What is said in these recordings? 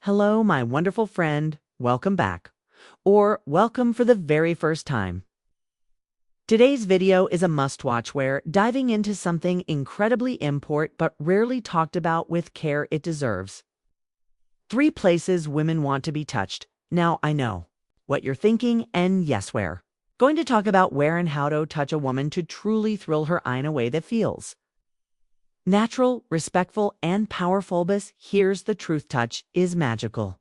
Hello, my wonderful friend. Welcome back. Or welcome for the very first time. Today's video is a must-watch where diving into something incredibly important but rarely talked about with care it deserves. 3 places women want to be touched. Now, I know what you're thinking, and yes, where. Going to talk about where and how to touch a woman to truly thrill her eye in a way that feels natural, respectful, and powerful. But here's the truth: touch is magical.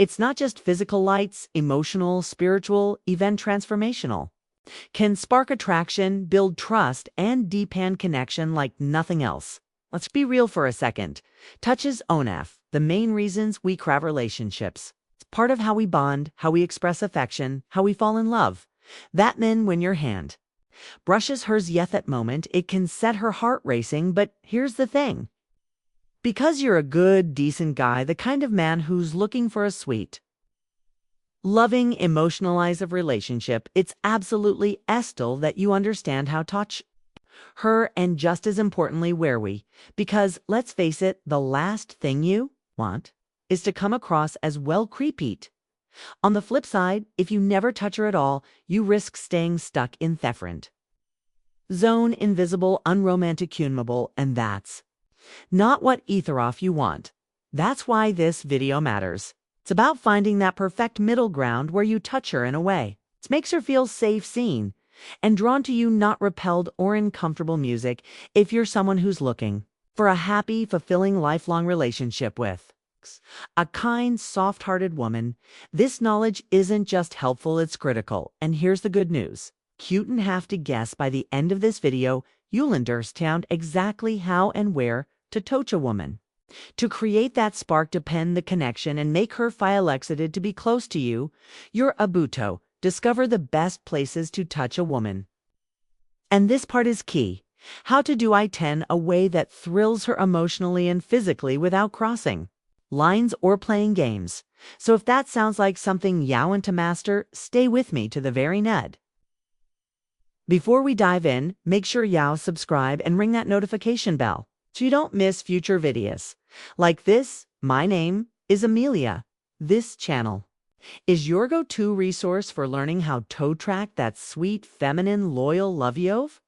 It's not just physical lights, emotional, spiritual, even transformational. Can spark attraction, build trust, and deepen connection like nothing else. Let's be real for a second. Touch is the main reasons we crave relationships. It's part of how we bond, how we express affection, how we fall in love. That means when your hand brushes hers that moment, it can set her heart racing. But here's the thing. Because you're a good, decent guy, the kind of man who's looking for a sweet, loving, emotionalize relationship, it's absolutely essential that you understand how to touch her, and just as importantly, where we. Because, let's face it, the last thing you want is to come across as well creepy. On the flip side, if you never touch her at all, you risk staying stuck in different zone, invisible, unromantic, unmable, and that's not what either of you want. That's why this video matters. It's about finding that perfect middle ground where you touch her in a way that makes her feel safe, seen, and drawn to you, not repelled or uncomfortable. Music, if you're someone who's looking for a happy, fulfilling, lifelong relationship with a kind, soft-hearted woman, this knowledge isn't just helpful, it's critical. And here's the good news. You don't have to guess. By the end of this video, you'll understand exactly how and where to touch a woman, to create that spark, deepen the connection, and make her feel excited to be close to you. You're about to discover the best places to touch a woman. And this part is key. How to do it in a way that thrills her emotionally and physically without crossing lines or playing games. So if that sounds like something you want to master, stay with me to the very end. Before we dive in, make sure you subscribe and ring that notification bell so you don't miss future videos like this. My name is Amelia. This channel is your go-to resource for learning how to attract that sweet, feminine, loyal love you've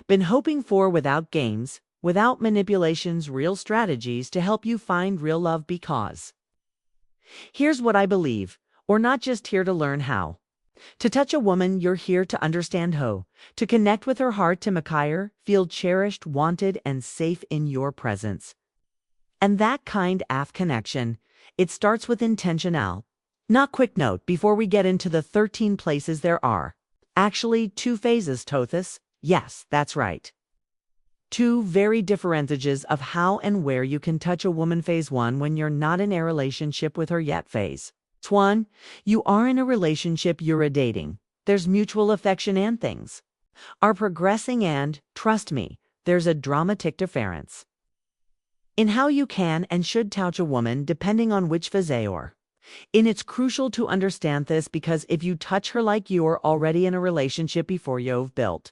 been hoping for, without games, without manipulations, real strategies to help you find real love. Because here's what I believe: we're not just here to learn how to touch a woman, you're here to understand how to connect with her heart, to make her feel cherished, wanted, and safe in your presence. And that kind of connection, it starts with intentional. Not quick note before we get into the 13 places. There are actually 2 phases to this. Yes, that's right. 2 very different stages of how and where you can touch a woman. Phase 1, when you're not in a relationship with her yet. Phase 1, you are in a relationship, you're dating. There's mutual affection and things are progressing, and trust me, there's a dramatic difference in how you can and should touch a woman depending on which phase you're in. It's crucial to understand this, because if you touch her like you're already in a relationship before you've built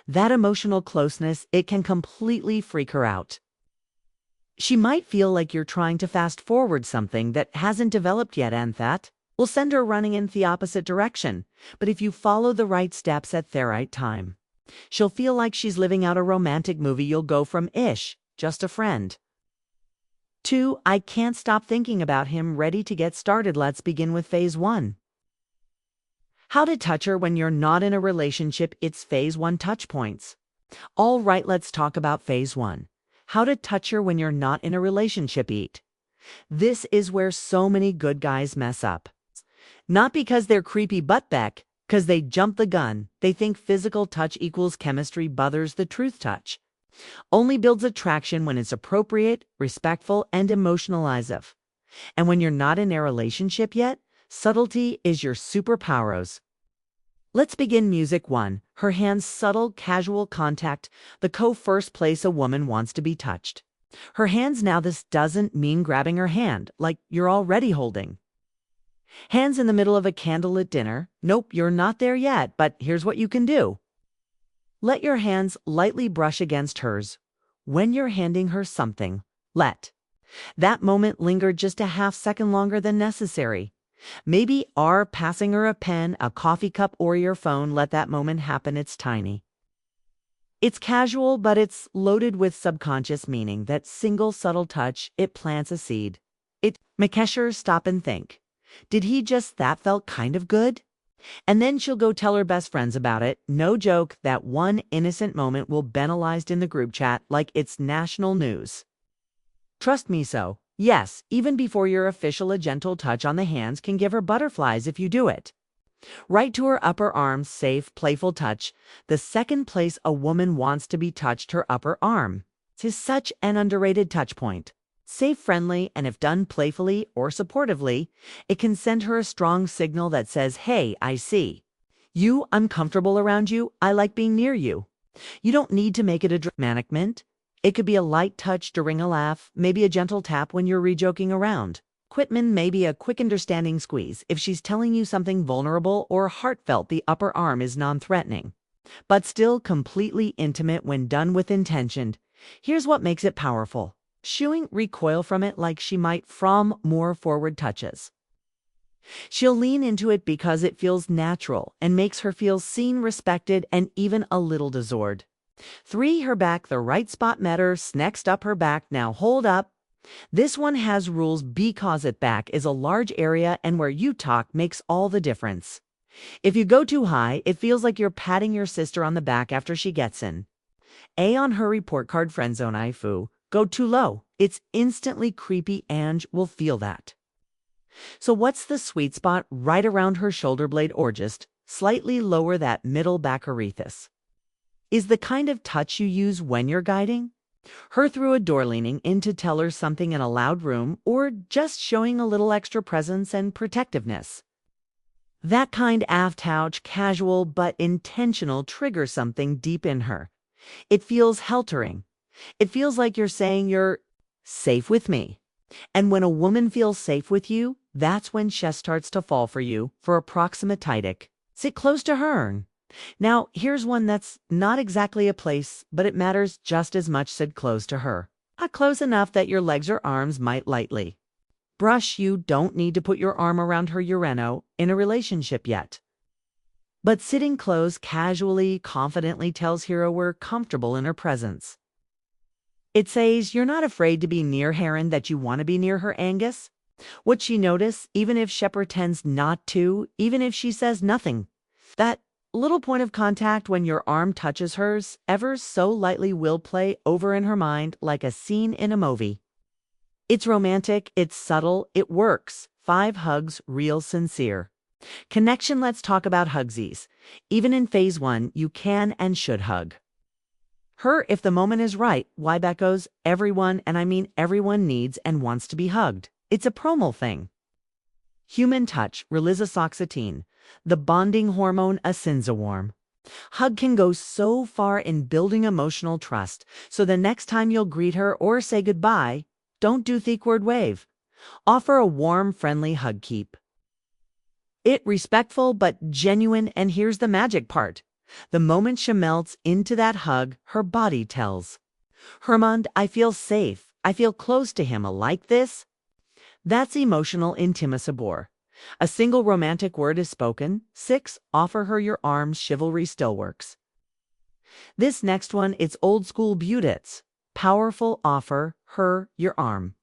that emotional closeness, it can completely freak her out. She might feel like you're trying to fast forward something that hasn't developed yet, and that will send her running in the opposite direction. But if you follow the right steps at the right time, she'll feel like she's living out a romantic movie. You'll go from just a friend, to I can't stop thinking about him, ready to get started. Let's begin with phase 1. How to touch her when you're not in a relationship. It's phase 1 touch points. All right, let's talk about phase 1. How to touch her when you're not in a relationship. This is where so many good guys mess up. Not because they're creepy, but because they jump the gun. They think physical touch equals chemistry. Bothers the truth. Touch only builds attraction when it's appropriate, respectful, and emotionalize. And when you're not in a relationship yet, subtlety is your superpowers. Let's begin. Music 1. Her hands, subtle, casual contact. The first place a woman wants to be touched. Her hands. Now, this doesn't mean grabbing her hand like you're already holding hands in the middle of a candlelit dinner. Nope, you're not there yet. But here's what you can do. Let your hands lightly brush against hers. When you're handing her something, let That moment lingered just a half second longer than necessary. Maybe passing her a pen, a coffee cup, or your phone let that moment happen. It's tiny. It's casual, but it's loaded with subconscious meaning. That single subtle touch, it plants a seed. It makes her stop and think. Did he just that felt kind of good? And then she'll go tell her best friends about it. No joke, that one innocent moment will be banalized in the group chat like it's national news. Trust me so. Yes, even before your official, a gentle touch on the hands can give her butterflies if you do it. Right to her upper arm, safe, playful touch. The second place a woman wants to be touched, her upper arm. It is such an underrated touch point. Safe, friendly, and if done playfully or supportively, it can send her a strong signal that says, hey, I see you, I'm comfortable around you, I like being near you. You don't need to make it a dramatic moment. It could be a light touch during a laugh, maybe a gentle tap when you're re-joking around. Quitman, maybe a quick understanding squeeze if she's telling you something vulnerable or heartfelt. The upper arm is non-threatening, but still completely intimate when done with intention. Here's what makes it powerful. Shooing recoil from it like she might from more forward touches. She'll lean into it because it feels natural and makes her feel seen, respected, and even a little deserved. 3. Her back, the right spot matters. Next up, her back. Now hold up. This one has rules because it back is a large area and where you talk makes all the difference. If you go too high, it feels like you're patting your sister on the back after she gets in. A on her report card, friend zone IFU. Go too low. It's instantly creepy and will feel that. So what's the sweet spot? Right around her shoulder blade or just slightly lower, that middle back orifice is the kind of touch you use when you're guiding her through a door, leaning in to tell her something in a loud room, or just showing a little extra presence and protectiveness. That kind of touch, casual but intentional, triggers something deep in her. It feels heltering. It feels like you're saying you're safe with me. And when a woman feels safe with you, that's when she starts to fall for you for approximatic. Sit close to her. Now, here's one that's not exactly a place, but it matters just as much. Sit close to her. Not close enough that your legs or arms might lightly brush. You don't need to put your arm around her urano in a relationship yet. But sitting close, casually, confidently tells Hero we're comfortable in her presence. It says you're not afraid to be near her and that you want to be near her. Angus. What she notice, even if she pretends not to, even if she says nothing. That little point of contact when your arm touches hers, ever so lightly, will play over in her mind like a scene in a movie. It's romantic, it's subtle, it works. 5. Hugs, real, sincere connection. Let's talk about hugsies. Even in phase 1, you can and should hug her if the moment is right. Why that goes, everyone, and I mean everyone, needs and wants to be hugged. It's a promal thing. Human touch, release the bonding hormone, a warm hug can go so far in building emotional trust. So the next time you'll greet her or say goodbye, don't do thick word wave. Offer a warm, friendly hug. Keep it respectful but genuine. And here's the magic part. The moment she melts into that hug, her body tells her mind, I feel safe. I feel close to him. Like this. That's emotional intimacy. A single romantic word is spoken. 6. Offer her your arms. Chivalry still works. This next one, it's old school beautits. Powerful. Offer her your arm.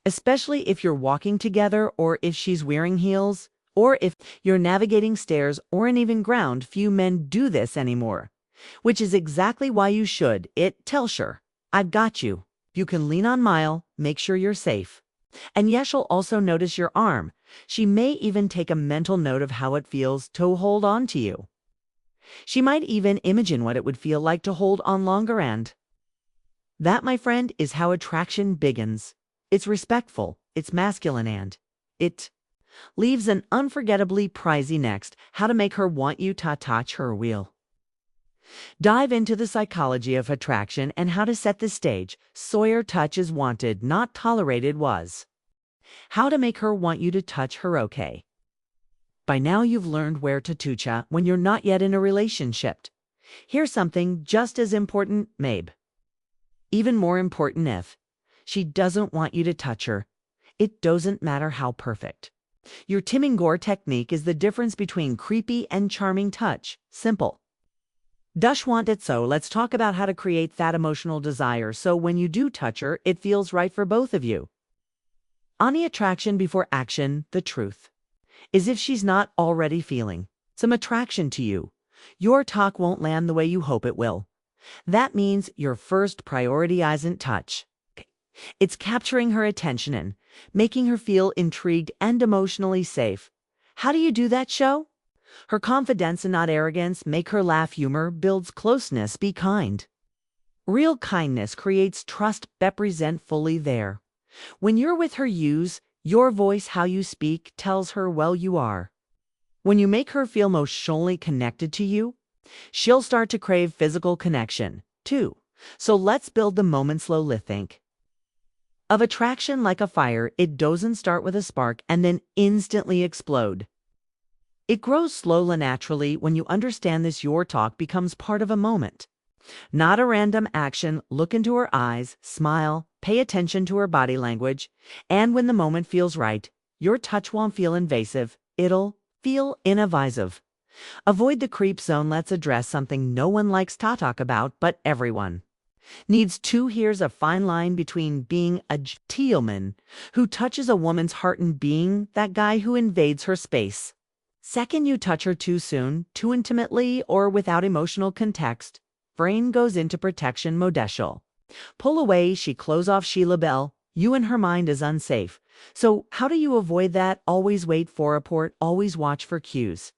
Especially if you're walking together, or if she's wearing heels, or if you're navigating stairs or uneven ground. Few men do this anymore, which is exactly why you should. It tells her, I've got you. You can lean on mile, make sure you're safe. And yes, she'll also notice your arm. She may even take a mental note of how it feels to hold on to you. She might even imagine what it would feel like to hold on longer. And that, my friend, is how attraction begins. It's respectful, it's masculine, and it leaves an unforgettably pricey. Next, how to make her want you to touch her wheel. Dive into the psychology of attraction and how to set the stage. Sawyer touch is wanted, not tolerated. Was how to make her want you to touch her. Okay. By now you've learned where to touch when you're not yet in a relationship. Here's something just as important, maybe even more important, if She doesn't want you to touch her. It doesn't matter how perfect. Your Tim Gore technique is the difference between creepy and charming touch. Simple. Dush want it so. Let's talk about how to create that emotional desire so when you do touch her, it feels right for both of you. Ani attraction before action, the truth is if she's not already feeling some attraction to you, your talk won't land the way you hope it will. That means your first priority isn't touch. It's capturing her attention and making her feel intrigued and emotionally safe. How do you do that, show? Her confidence and not arrogance, make her laugh, humor builds closeness, be kind. Real kindness creates trust, represent fully there. When you're with her, use your voice, how you speak tells her well you are. When you make her feel emotionally connected to you, she'll start to crave physical connection, too. So let's build the moment slowly. Think of attraction like a fire. It doesn't start with a spark and then instantly explode. It grows slowly, naturally. When you understand this, your talk becomes part of a moment, not a random action. Look into her eyes, smile, pay attention to her body language, and when the moment feels right, your touch won't feel invasive. It'll feel invasive. Avoid the creep zone. Let's address something no one likes to talk about, but everyone needs to. Here's a fine line between being a gentleman who touches a woman's heart and being that guy who invades her space. Second, you touch her too soon, too intimately, or without emotional context. Brain goes into protection mode. She'll pull away, she close off, she label you, and her mind is unsafe. So how do you avoid that? Always wait for a port, always watch for cues.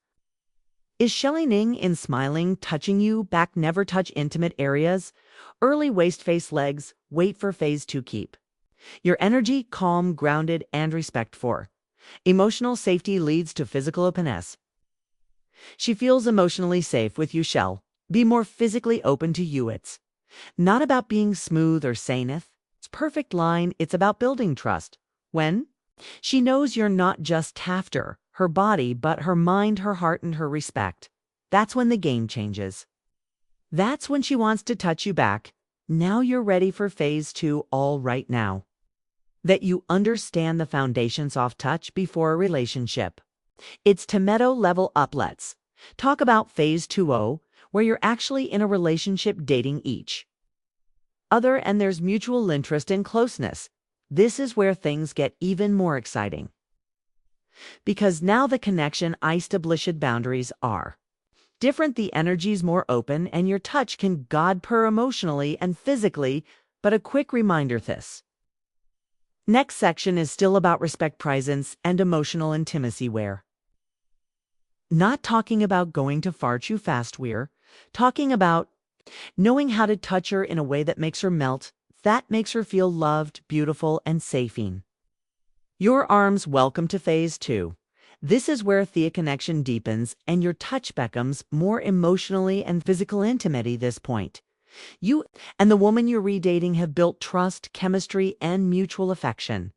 Is Ning in smiling, touching you back? Never touch intimate areas. Early waist, face, legs. Wait for phase 2. Keep your energy calm, grounded, and respect for. Emotional safety leads to physical openness. She feels emotionally safe with you. Shall be more physically open to you. It's not about being smooth or saneth. It's perfect line. It's about building trust. When she knows you're not just after her body, but her mind, her heart, and her respect. That's when the game changes. That's when she wants to touch you back. Now you're ready for phase 2. All right, now that you understand the foundations of touch before a relationship, it's tomato level up. Let's talk about phase 2, where you're actually in a relationship, dating each other, and there's mutual interest and closeness. This is where things get even more exciting, because now the connection established, boundaries are different, the energy's more open, and your touch can god per emotionally and physically. But a quick reminder, this next section is still about respect, presence, and emotional intimacy. We're not talking about going too far too fast. We're talking about knowing how to touch her in a way that makes her melt, that makes her feel loved, beautiful, and safe in your arms. Welcome to phase 2. This is where the connection deepens and your touch becomes more emotionally and physical intimacy. This point, you and the woman you're redating have built trust, chemistry, and mutual affection.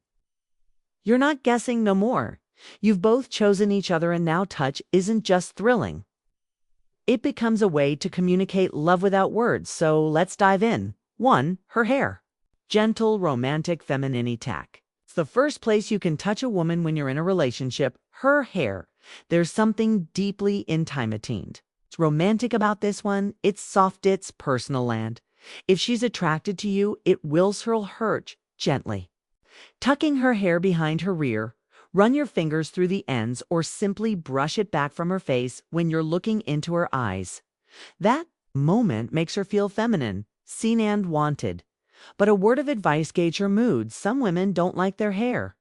You're not guessing no more. You've both chosen each other, and now touch isn't just thrilling. It becomes a way to communicate love without words. So let's dive in. 1. Her hair. Gentle, romantic, feminine tack. It's the first place you can touch a woman when you're in a relationship. Her hair. There's something deeply intimate. It's romantic about this one. It's soft, it's personal land. If she's attracted to you, it will swirl her gently, tucking her hair behind her rear. Run your fingers through the ends or simply brush it back from her face when you're looking into her eyes. That moment makes her feel feminine, seen, and wanted. But a word of advice: gauge her mood. Some women don't like their hair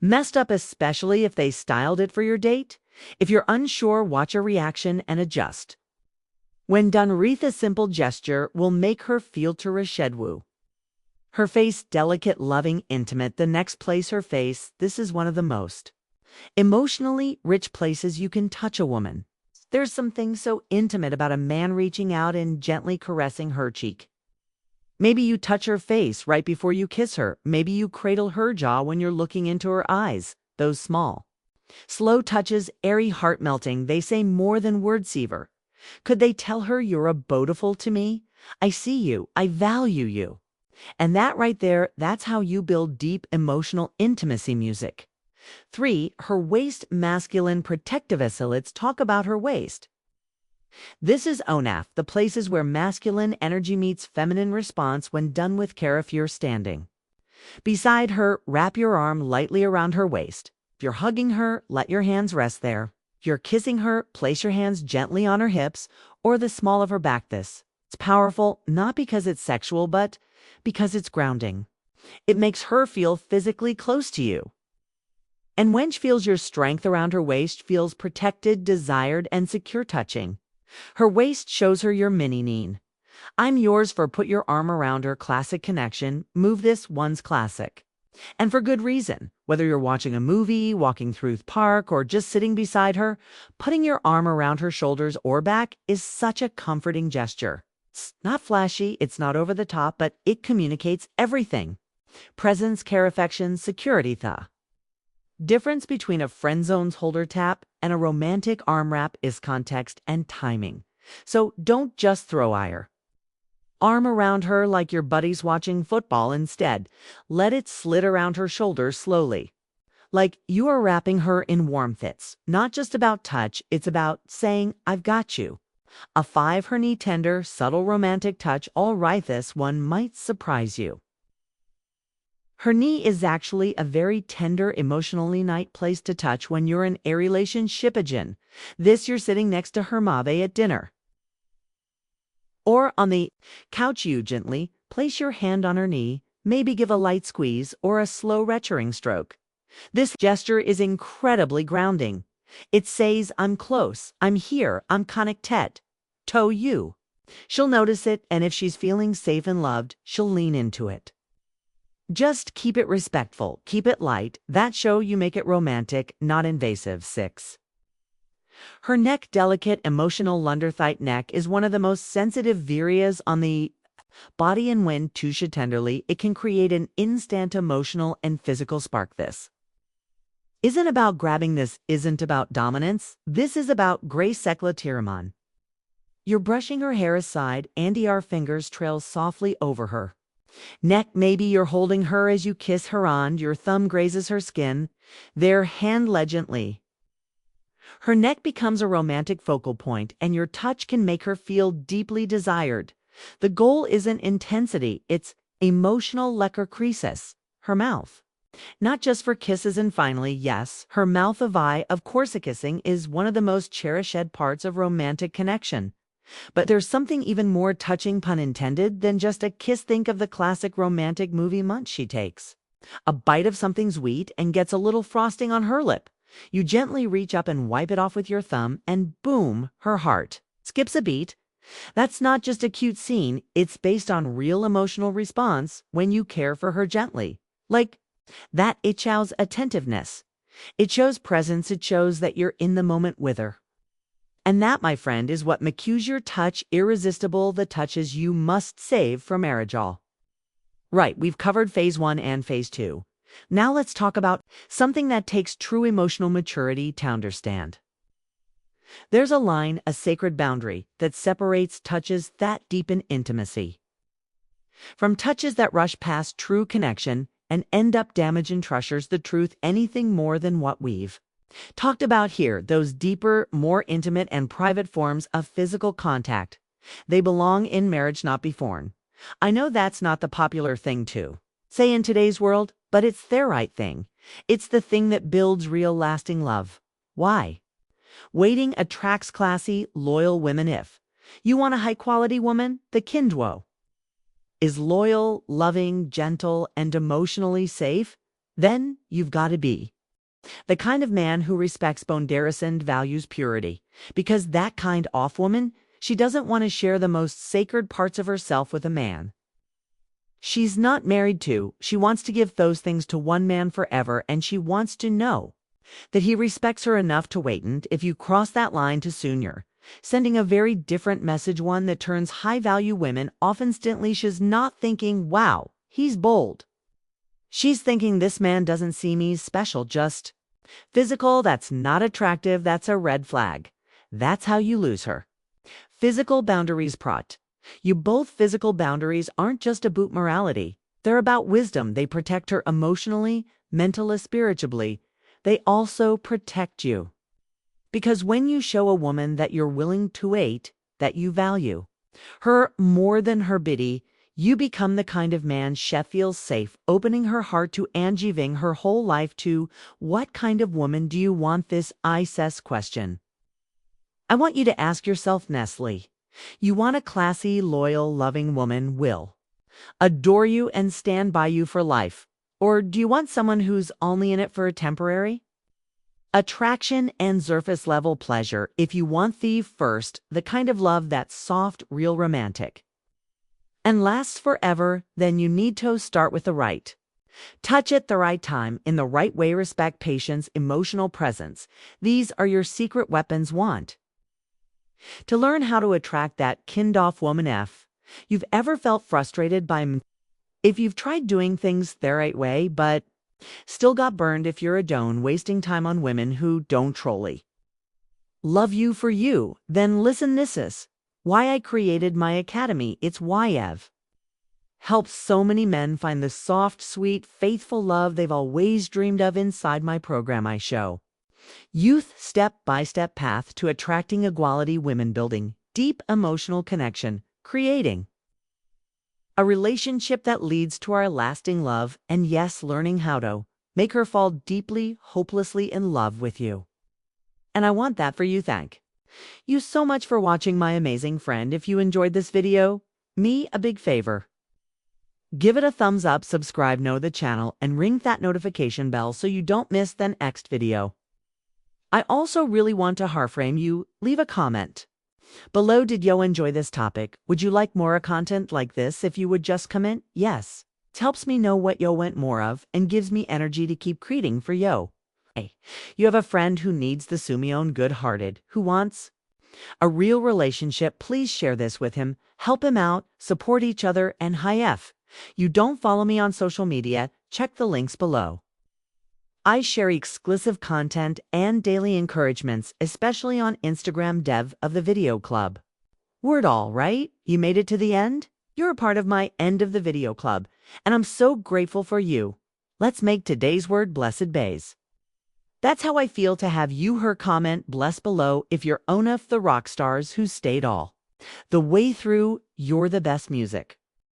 messed up, especially if they styled it for your date. If you're unsure, watch her reaction and adjust. When done, a simple gesture will make her feel to reshedwu. Her face, delicate, loving, intimate. The next place, her face. This is one of the most emotionally rich places you can touch a woman. There's something so intimate about a man reaching out and gently caressing her cheek. Maybe you touch her face right before you kiss her. Maybe you cradle her jaw when you're looking into her eyes. Those small, slow touches, airy, heart-melting. They say more than words. Seaver. Could they tell her, you're a beautiful to me? I see you. I value you. And that right there, that's how you build deep emotional intimacy music. 3. Her waist masculine protective oscillates talk about her waist. This is ONAF, the places where masculine energy meets feminine response when done with care if you're standing. Beside her, wrap your arm lightly around her waist. If you're hugging her, let your hands rest there. If you're kissing her, place your hands gently on her hips or the small of her back. It's powerful, not because it's sexual, but because it's grounding. It makes her feel physically close to you. And when she feels your strength around her waist, feels protected, desired, and secure touching. Her waist shows her your mini neen. I'm yours for put your arm around her classic connection, move this one's classic. And for good reason. Whether you're watching a movie, walking through the park, or just sitting beside her, putting your arm around her shoulders or back is such a comforting gesture. It's not flashy, it's not over the top, but it communicates everything. Presence, care, affection, security, touh. Difference between a friend zone's holder tap and a romantic arm wrap is context and timing. So don't just throw ire. Arm around her like your buddy's watching football instead. Let it slid around her shoulders slowly. Like you are wrapping her in warmth. It's not just about touch, it's about saying, I've got you. A 5. Her knee tender, subtle romantic touch. All right, this one might surprise you. Her knee is actually a very tender, emotionally nice place to touch when you're in a relationship. This you're sitting next to her mabe at dinner. Or on the couch, you gently place your hand on her knee, maybe give a light squeeze or a slow retching stroke. This gesture is incredibly grounding. It says, I'm close, I'm here, I'm connected. Touh you. She'll notice it, and if she's feeling safe and loved, she'll lean into it. Just keep it respectful, keep it light. That show you make it romantic, not invasive. 6. Her neck, delicate, emotional Lunderthite neck, is one of the most sensitive areas on the body, and when touched tenderly, it can create an instant emotional and physical spark. This isn't about grabbing, this isn't about dominance, this is about grace sekla. You're brushing her hair aside, and your fingers trail softly over her neck. Maybe you're holding her as you kiss her on, your thumb grazes her skin, their hand led gently. Her neck becomes a romantic focal point, and your touch can make her feel deeply desired. The goal isn't intensity, it's emotional lecker creases. Her mouth. Not just for kisses. And finally, yes, her mouth. Of course, kissing is one of the most cherished parts of romantic connection. But there's something even more touching, pun intended, than just a kiss. Think of the classic romantic movie munch she takes. A bite of something sweet and gets a little frosting on her lip. You gently reach up and wipe it off with your thumb, and boom, her heart skips a beat. That's not just a cute scene, it's based on real emotional response when you care for her gently. Like that, it shows attentiveness. It shows presence, it shows that you're in the moment with her. And that, my friend, is what makes your touch irresistible, the touches you must save for marriage. All right, we've covered phase 1 and phase 2. Now let's talk about something that takes true emotional maturity to understand. There's a line, a sacred boundary, that separates touches that deepen intimacy from touches that rush past true connection and end up damaging trusters the truth anything more than what we've talked about here. Those deeper, more intimate and private forms of physical contact. They belong in marriage, not before. I know that's not the popular thing to say in today's world, but it's the right thing. It's the thing that builds real lasting love. Why? Waiting attracts classy, loyal women. If you want a high-quality woman, the kindwo is loyal, loving, gentle, and emotionally safe, then you've got to be the kind of man who respects boundaries and values purity. Because that kind of woman, she doesn't want to share the most sacred parts of herself with a man she's not married to. She wants to give those things to one man forever, and she wants to know that he respects her enough to wait. And if you cross that line too soon, you're sending a very different message, one that turns high-value women off instantly. She's not thinking, wow, he's bold. She's thinking, this man doesn't see me special, just physical. That's not attractive. That's a red flag. That's how you lose her. Physical boundaries. You both physical boundaries aren't just about morality. They're about wisdom. They protect her emotionally, mentally, spiritually. They also protect you. Because when you show a woman that you're willing to wait, that you value her more than her biddy, you become the kind of man she feels safe opening her heart to and giving her whole life to. What kind of woman do you want? This ISS question. I want you to ask yourself, Nestle. You want a classy, loyal, loving woman will adore you and stand by you for life? Or do you want someone who's only in it for a temporary attraction and surface level pleasure? If you want the first, the kind of love that's soft, real, romantic, and lasts forever, then you need to start with the right touch at the right time, in the right way. Respect, patience, emotional presence. These are your secret weapons. Want to learn how to attract that kind of woman? If you've ever felt frustrated by if you've tried doing things the right way but still got burned, if you're a don't wasting time on women who don't truly love you for you, then listen. This is why I created my academy. It's why I've helped so many men find the soft, sweet, faithful love they've always dreamed of. Inside my program, I show youth step-by-step path to attracting equality women, building deep emotional connection, creating a relationship that leads to our lasting love, and yes, learning how to make her fall deeply, hopelessly in love with you. And I want that for you. Thank you so much for watching, my amazing friend. If you enjoyed this video, me a big favor. Give it a thumbs up, subscribe to the channel, and ring that notification bell so you don't miss the next video. I also really want to hear from you. Leave a comment below. Did you enjoy this topic? Would you like more content like this? If you would just comment yes. It helps me know what you want more of and gives me energy to keep creating for you. Hey, you have a friend who needs the Sumion good-hearted, who wants a real relationship. Please share this with him. Help him out, support each other, and hi, if you don't follow me on social media, check the links below. I share exclusive content and daily encouragements, especially on Instagram. Dev of the Video Club. Word all right? You made it to the end? You're a part of my End of the Video Club, and I'm so grateful for you. Let's make today's word blessed bays. That's how I feel to have you her comment bless below. If you're one of the rock stars who stayed all the way through, you're the best music.